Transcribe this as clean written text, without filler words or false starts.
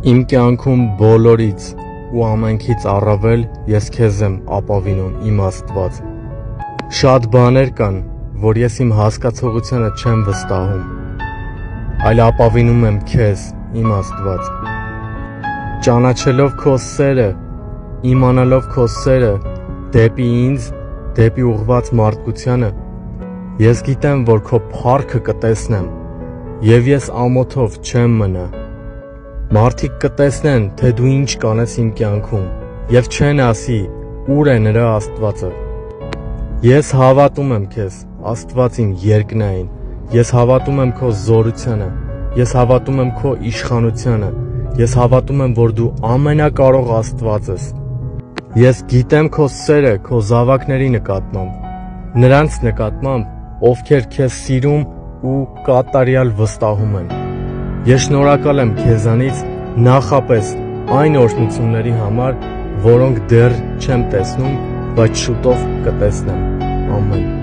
Իմ կյանքում բոլորից ու ամենքից առավել ես քեզ եմ ապավինում, իմ Աստված։ Շատ բաներ կան, որ ես իմ հասկացողությանը չեմ վստահում, այլ ապավինում եմ քեզ, իմ Աստված։ Ճանաչելով քո սերը, իմանալով քո սերը դեպի ինձ, դեպի ուղղված մարդկությանը, ես գիտեմ, որ քո փառքը կտեսնեմ, եւ ես ամոթով չեմ մնա։ Մարդիկ կտեսնեն, թե դու ինչ կանես իմ կյանքում, եւ չեն ասի, ուր է նրա Աստվածը։ Ես հավատում եմ քեզ, Աստված իմ երկնային, ես հավատում եմ քո զորությանը, ես հավատում եմ քո իշխանությանը, ես հավատում եմ, որ դու ամենակարող Աստված ես։ Ես գիտեմ քո սերը քո զավակների նկատմամբ, նրանց նկատմամբ, ովքեր քեզ սիրում ու կատարյալ վստահում են։ Ես շնորհակալ եմ քեզանից նախապես այն օրհնությունների համար, որոնք դեռ չեմ տեսնում, բայց շուտով կտեսնեմ։ Ամեն։